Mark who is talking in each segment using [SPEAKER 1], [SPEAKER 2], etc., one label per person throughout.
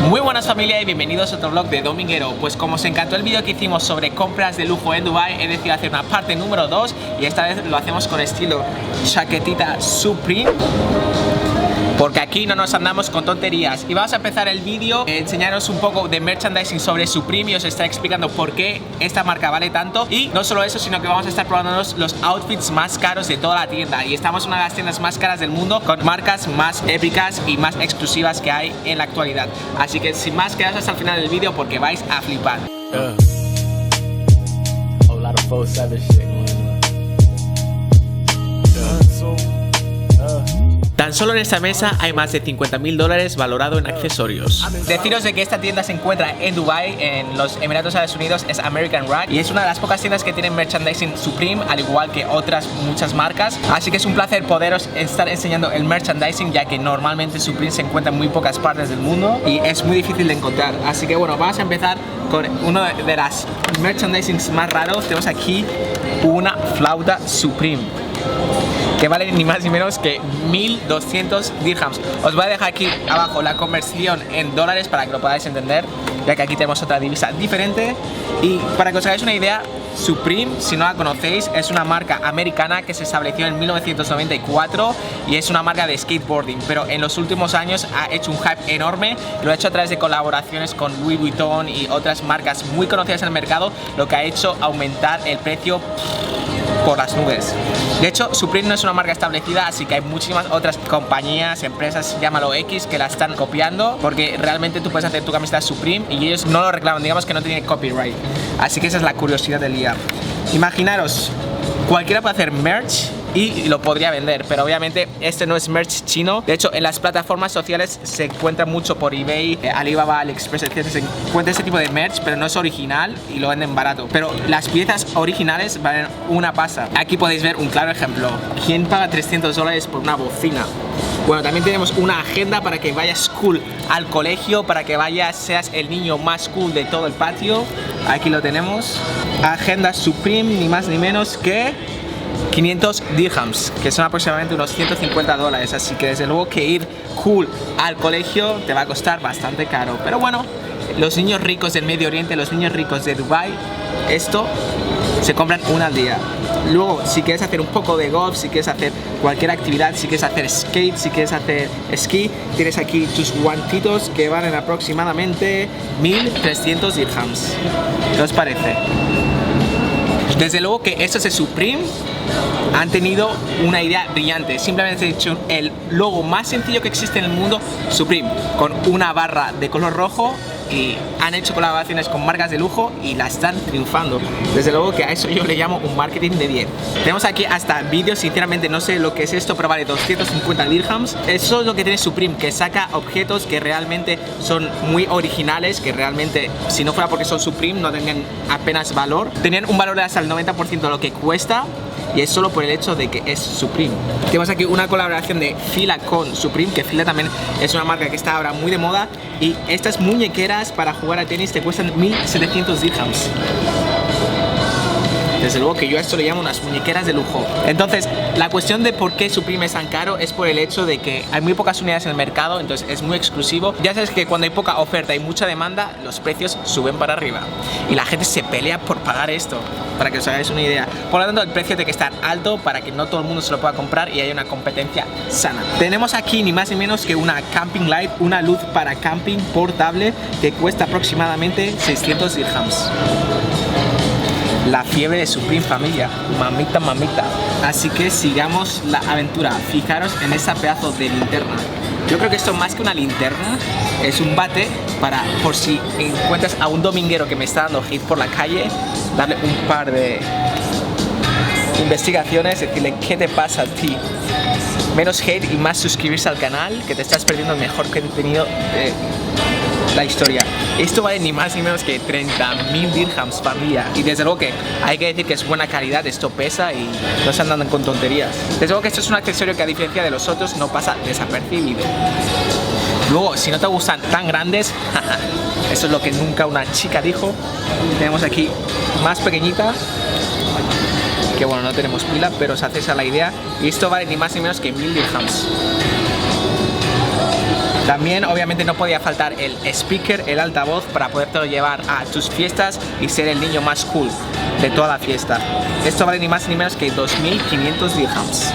[SPEAKER 1] Muy buenas familia y bienvenidos a otro vlog de Dominguero. Pues como os encantó el vídeo que hicimos sobre compras de lujo en Dubai, he decidido hacer una parte número 2 y esta vez lo hacemos con estilo chaquetita Supreme, porque aquí no nos andamos con tonterías. Y vamos a empezar el vídeo enseñaros un poco de merchandising sobre Supreme y os estaré explicando por qué esta marca vale tanto. Y no solo eso, sino que vamos a estar probándonos los outfits más caros de toda la tienda. Y estamos en una de las tiendas más caras del mundo, con marcas más épicas y más exclusivas que hay en la actualidad. Así que sin más, quedaos hasta el final del vídeo porque vais a flipar. Tan solo en esta mesa hay más de $50.000 valorado en accesorios. Deciros de que esta tienda se encuentra en Dubai, en los Emiratos Árabes Unidos, es American Rag y es una de las pocas tiendas que tienen merchandising Supreme, al igual que otras muchas marcas. Así que es un placer poderos estar enseñando el merchandising, ya que normalmente Supreme se encuentra en muy pocas partes del mundo y es muy difícil de encontrar. Así que bueno, vamos a empezar con uno de las merchandisings más raros. Tenemos aquí una flauta Supreme, que vale ni más ni menos que 1.200 dirhams. Os voy a dejar aquí abajo la conversión en dólares para que lo podáis entender, ya que aquí tenemos otra divisa diferente. Y para que os hagáis una idea, Supreme, si no la conocéis, es una marca americana que se estableció en 1994 y es una marca de skateboarding, pero en los últimos años ha hecho un hype enorme. Lo ha hecho a través de colaboraciones con Louis Vuitton y otras marcas muy conocidas en el mercado, lo que ha hecho aumentar el precio por las nubes. De hecho, Supreme no es una marca establecida, así que hay muchísimas otras compañías, empresas, llámalo X, que la están copiando, porque realmente tú puedes hacer tu camiseta Supreme y ellos no lo reclaman, digamos que no tienen copyright. Así que esa es la curiosidad del día. Imaginaros, cualquiera puede hacer merch y lo podría vender, pero obviamente este no es merch chino. De hecho, en las plataformas sociales se encuentra mucho por eBay, Alibaba, AliExpress, etc. Se encuentra ese tipo de merch, pero no es original y lo venden barato. Pero las piezas originales valen una pasta. Aquí podéis ver un claro ejemplo. ¿Quién paga $300 por una bocina? Bueno, también tenemos una agenda para que vayas cool al colegio, para que seas el niño más cool de todo el patio. Aquí lo tenemos. Agenda Supreme, ni más ni menos que 500 dirhams, que son aproximadamente unos $150, así que desde luego que ir cool al colegio te va a costar bastante caro. Pero bueno, los niños ricos del Medio Oriente, los niños ricos de Dubai, esto se compran una al día. Luego, si quieres hacer un poco de golf, si quieres hacer cualquier actividad, si quieres hacer skate, si quieres hacer esquí, tienes aquí tus guantitos que valen aproximadamente 1.300 dirhams. ¿Qué os parece? Desde luego que estos de Supreme han tenido una idea brillante. Simplemente han hecho el logo más sencillo que existe en el mundo, Supreme, con una barra de color rojo, y han hecho colaboraciones con marcas de lujo y la están triunfando. Desde luego que a eso yo le llamo un marketing de 10. Tenemos aquí hasta vídeos, sinceramente no sé lo que es esto, pero vale 250 dirhams. Eso es lo que tiene Supreme, que saca objetos que realmente son muy originales, que realmente si no fuera porque son Supreme no tendrían apenas valor. Tenían un valor de hasta el 90% de lo que cuesta, y es solo por el hecho de que es Supreme. Tenemos aquí una colaboración de Fila con Supreme, que Fila también es una marca que está ahora muy de moda, y estas muñequeras para jugar a tenis te cuestan 1.700 dirhams. Desde luego que yo a esto le llamo unas muñequeras de lujo. Entonces, la cuestión de por qué Supreme es tan caro es por el hecho de que hay muy pocas unidades en el mercado, entonces es muy exclusivo. Ya sabes que cuando hay poca oferta y mucha demanda, los precios suben para arriba y la gente se pelea por pagar esto, para que os hagáis una idea. Por lo tanto, el precio tiene que estar alto para que no todo el mundo se lo pueda comprar y haya una competencia sana. Tenemos aquí ni más ni menos que una camping light, una luz para camping portable que cuesta aproximadamente 600 dirhams. La fiebre de Supreme, familia, mamita, mamita. Así que sigamos la aventura. Fijaros en esta pedazo de linterna. Yo creo que esto, más que una linterna, es un bate para, por si encuentras a un dominguero que me está dando hate por la calle, darle un par de investigaciones, decirle qué te pasa a ti. Menos hate y más suscribirse al canal, que te estás perdiendo el mejor contenido de la historia. Esto vale ni más ni menos que 30.000 dirhams, familia. Y desde luego que hay que decir que es buena calidad, esto pesa y no se andan con tonterías. Desde luego que esto es un accesorio que, a diferencia de los otros, no pasa desapercibido. Luego, si no te gustan tan grandes, eso es lo que nunca una chica dijo. Tenemos aquí más pequeñita, que bueno, no tenemos pila, pero os hacéis a la idea. Y esto vale ni más ni menos que 1.000 dirhams. También obviamente no podía faltar el speaker, el altavoz, para podértelo llevar a tus fiestas y ser el niño más cool de toda la fiesta. Esto vale ni más ni menos que 2.500 dirhams.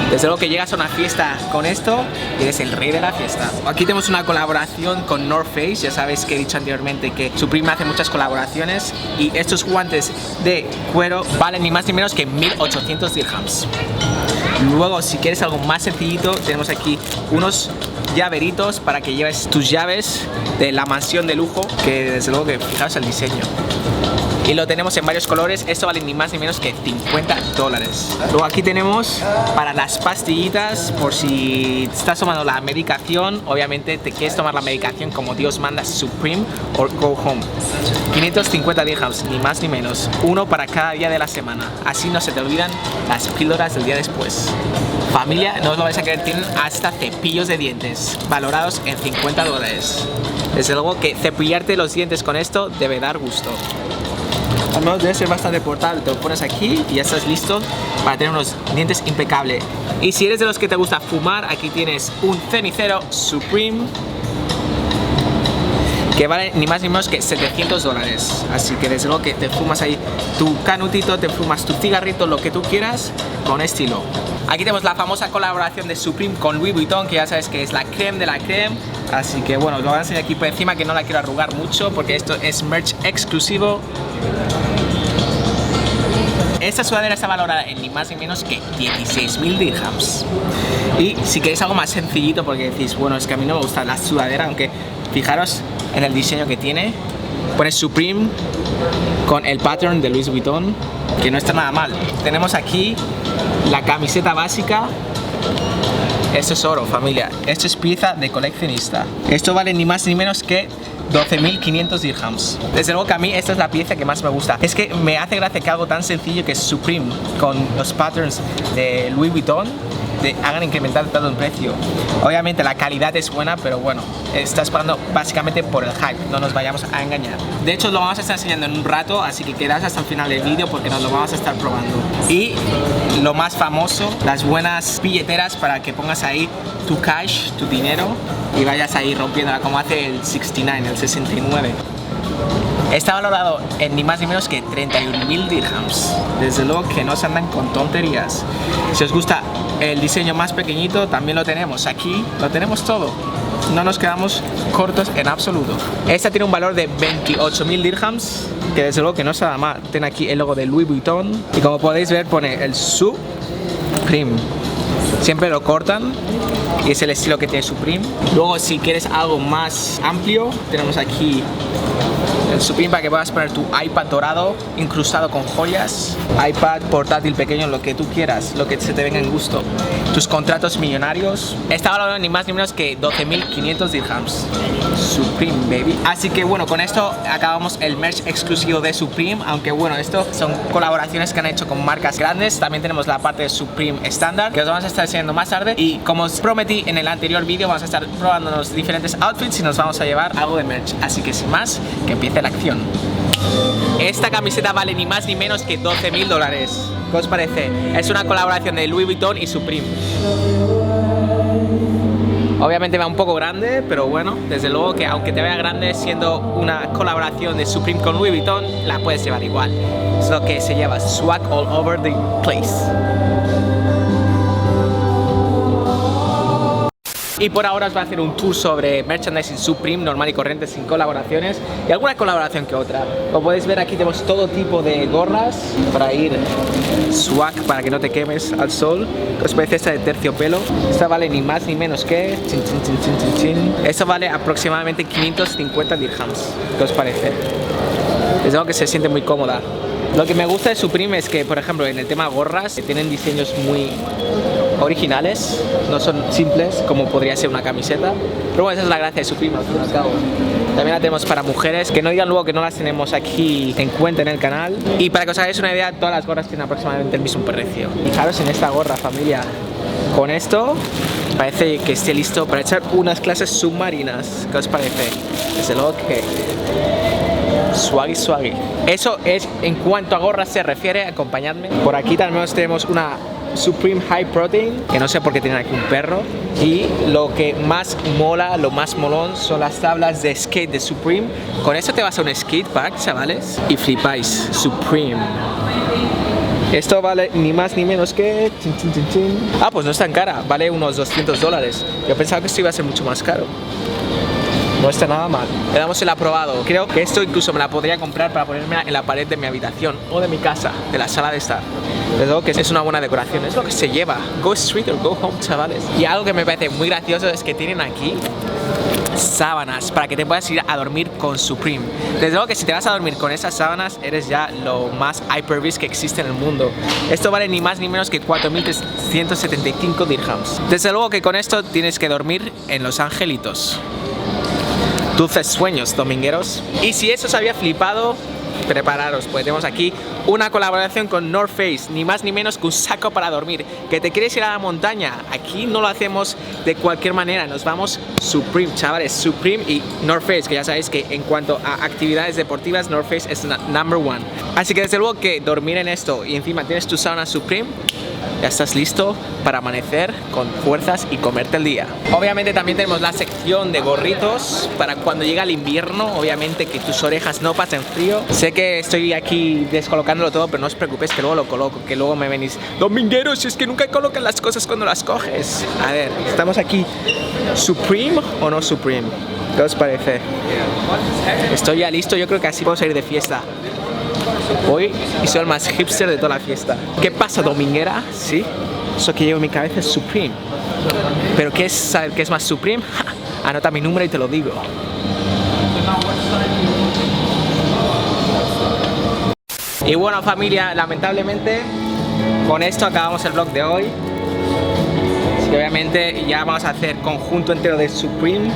[SPEAKER 1] Desde luego que llegas a una fiesta con esto y eres el rey de la fiesta. Aquí tenemos una colaboración con North Face. Ya sabéis que he dicho anteriormente que Supreme hace muchas colaboraciones y estos guantes de cuero valen ni más ni menos que 1.800 dirhams. Luego, si quieres algo más sencillito, tenemos aquí unos llaveritos para que lleves tus llaves de la mansión de lujo, que desde luego que fijaos el diseño. Y lo tenemos en varios colores. Esto vale ni más ni menos que 50 dólares. Luego aquí tenemos para las pastillitas, por si estás tomando la medicación, obviamente te quieres tomar la medicación como Dios manda, Supreme or Go Home. 550 dirhams, ni más ni menos. Uno para cada día de la semana. Así no se te olvidan las píldoras del día después. Familia, no os lo vais a creer, tienen hasta cepillos de dientes, valorados en 50 dólares. Desde luego que cepillarte los dientes con esto debe dar gusto. Al menos debe ser bastante portable, te lo pones aquí y ya estás listo para tener unos dientes impecables. Y si eres de los que te gusta fumar, aquí tienes un cenicero Supreme que vale ni más ni menos que 700 dólares. Así que desde luego que te fumas ahí tu canutito, te fumas tu cigarrito, lo que tú quieras, con estilo. Aquí tenemos la famosa colaboración de Supreme con Louis Vuitton, que ya sabes que es la creme de la creme. Así que bueno, os lo voy a enseñar aquí por encima, que no la quiero arrugar mucho porque esto es merch exclusivo. Esta sudadera está valorada en ni más ni menos que 16.000 dirhams. Y si queréis algo más sencillito, porque decís, bueno, es que a mí no me gusta la sudadera, aunque fijaros en el diseño que tiene. Pones Supreme con el pattern de Louis Vuitton, que no está nada mal. Tenemos aquí la camiseta básica. Esto es oro, familia. Esto es pieza de coleccionista. Esto vale ni más ni menos que 12.500 dirhams. Desde luego que a mí esta es la pieza que más me gusta. Es que me hace gracia que algo tan sencillo que es Supreme con los patterns de Louis Vuitton hagan incrementar todo el precio. Obviamente la calidad es buena, pero bueno, estás pagando básicamente por el hype, no nos vayamos a engañar. De hecho lo vamos a estar enseñando en un rato, así que quedaos hasta el final del vídeo porque nos lo vamos a estar probando. Y lo más famoso, las buenas billeteras para que pongas ahí tu cash, tu dinero, y vayas ahí rompiéndola como hace el 69, el 69. Está valorado en ni más ni menos que 31.000 dirhams. Desde luego que no se andan con tonterías. Si os gusta el diseño más pequeñito, también lo tenemos. Aquí lo tenemos todo. No nos quedamos cortos en absoluto. Esta tiene un valor de 28.000 dirhams, que desde luego que no está nada mal. Tiene aquí el logo de Louis Vuitton y como podéis ver pone el Supreme. Siempre lo cortan y es el estilo que tiene Supreme. Luego si quieres algo más amplio, tenemos aquí el Supreme para que puedas poner tu iPad dorado incrustado con joyas, iPad portátil pequeño, lo que tú quieras, lo que se te venga en gusto. Tus contratos millonarios. Está valorado ni más ni menos que 12.500 dirhams. Supreme, baby. Así que bueno, con esto acabamos el merch exclusivo de Supreme, aunque bueno, esto son colaboraciones que han hecho con marcas grandes. También tenemos la parte de Supreme estándar, que os vamos a estar enseñando más tarde. Y como os prometí en el anterior vídeo, vamos a estar probando los diferentes outfits y nos vamos a llevar algo de merch. Así que sin más, que empiece la acción. Esta camiseta vale ni más ni menos que 12.000 dólares. ¿Qué os parece? Es una colaboración de Louis Vuitton y Supreme. Obviamente va un poco grande, pero bueno, desde luego que aunque te vea grande, siendo una colaboración de Supreme con Louis Vuitton, la puedes llevar igual. Es lo que se lleva, swag all over the place. Y por ahora os voy a hacer un tour sobre merchandising Supreme, normal y corriente, sin colaboraciones y alguna colaboración que otra. Como podéis ver, aquí tenemos todo tipo de gorras para ir swag, para que no te quemes al sol. ¿Qué os parece esta de terciopelo? Esta vale ni más ni menos que... Chin, chin, chin, chin, chin, chin. Esto vale aproximadamente 550 dirhams. ¿Qué os parece? Les digo que se siente muy cómoda. Lo que me gusta de Supreme es que, por ejemplo, en el tema gorras, tienen diseños muy originales, no son simples como podría ser una camiseta, pero bueno, esa es la gracia de Supreme al fin y al cabo. También la tenemos para mujeres, que no digan luego que no las tenemos aquí en cuenta en el canal. Y para que os hagáis una idea, todas las gorras tienen aproximadamente el mismo precio. Fijaros en esta gorra, familia. Con esto parece que esté listo para echar unas clases submarinas. ¿Qué os parece? Desde luego que swaggy, swaggy. Eso es en cuanto a gorras se refiere. Acompañadme. Por aquí también tenemos una Supreme High Protein, que no sé por qué tienen aquí un perro. Y lo que más mola, lo más molón, son las tablas de skate de Supreme. Con esto te vas a un skate park, chavales, y flipáis. Supreme. Esto vale ni más ni menos que... Ah, pues no es tan cara, vale unos $200. Yo pensaba que esto iba a ser mucho más caro. No está nada mal. Le damos el aprobado. Creo que esto incluso me la podría comprar para ponerme en la pared de mi habitación o de mi casa, de la sala de estar. Desde luego que es una buena decoración, es lo que se lleva. Go street or go home, chavales. Y algo que me parece muy gracioso es que tienen aquí sábanas para que te puedas ir a dormir con Supreme. Desde luego que si te vas a dormir con esas sábanas eres ya lo más hyperbeast que existe en el mundo. Esto vale ni más ni menos que 4.375 dirhams. Desde luego que con esto tienes que dormir en Los Angelitos. Dulces sueños, domingueros. Y si eso os había flipado, prepararos, pues tenemos aquí una colaboración con North Face, ni más ni menos que un saco para dormir. ¿Que te quieres ir a la montaña? Aquí no lo hacemos de cualquier manera, nos vamos Supreme, chavales, Supreme y North Face, que ya sabéis que en cuanto a actividades deportivas, North Face es number one. Así que desde luego que dormir en esto y encima tienes tu sauna Supreme, ya estás listo para amanecer con fuerzas y comerte el día. Obviamente también tenemos la sección de gorritos para cuando llega el invierno, obviamente que tus orejas no pasen frío. Sé que estoy aquí descolocándolo todo, pero no os preocupéis que luego lo coloco, que luego me venís, domingueros, si es que nunca colocan las cosas cuando las coges. A ver, estamos aquí, ¿Supreme o no Supreme? ¿Qué os parece? Estoy ya listo, yo creo que así puedo salir de fiesta. Hoy y soy el más hipster de toda la fiesta. ¿Qué pasa, dominguera? Sí, eso que llevo en mi cabeza es Supreme. ¿Pero qué es saber qué es más Supreme? ¡Ja! Anota mi número y te lo digo. Y bueno, familia, lamentablemente con esto acabamos el vlog de hoy. Así que obviamente ya vamos a hacer conjunto entero de Supreme.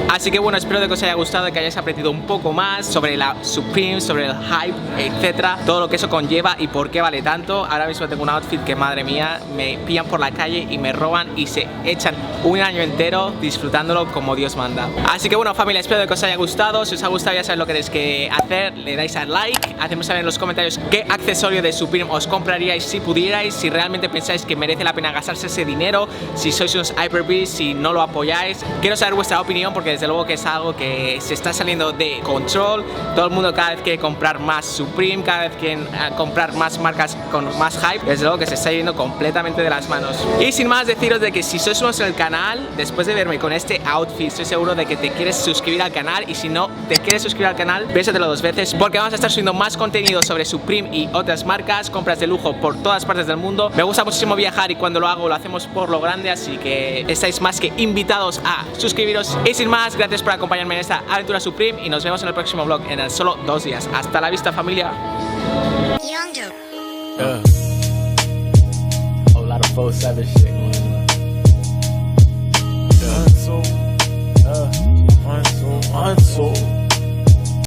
[SPEAKER 1] Así que bueno, espero de que os haya gustado, que hayáis aprendido un poco más sobre la Supreme, sobre el hype, etcétera, todo lo que eso conlleva y por qué vale tanto. Ahora mismo tengo un outfit que, madre mía, me pillan por la calle y me roban y se echan un año entero disfrutándolo como Dios manda. Así que bueno, familia, espero de que os haya gustado. Si os ha gustado, ya sabéis lo que tenéis que hacer, le dais al like, hacedme saber en los comentarios qué accesorio de Supreme os compraríais si pudierais, si realmente pensáis que merece la pena gastarse ese dinero, si sois unos hyperbeast, si no lo apoyáis. Quiero saber vuestra opinión porque desde luego que es algo que se está saliendo de control. Todo el mundo cada vez quiere comprar más Supreme, cada vez quieren comprar más marcas con más hype. Desde luego que se está yendo completamente de las manos. Y sin más, deciros de que si sois nuevos en el canal, después de verme con este outfit, estoy seguro de que te quieres suscribir al canal. Y si no te quieres suscribir al canal, piénsatelo dos veces, porque vamos a estar subiendo más contenido sobre Supreme y otras marcas, compras de lujo por todas partes del mundo. Me gusta muchísimo viajar y cuando lo hago lo hacemos por lo grande, así que estáis más que invitados a suscribiros. Y sin más, gracias por acompañarme en esta aventura Supreme y nos vemos en el próximo vlog en solo 2 días. Hasta la vista, familia. Whole lot of 4-7 shit.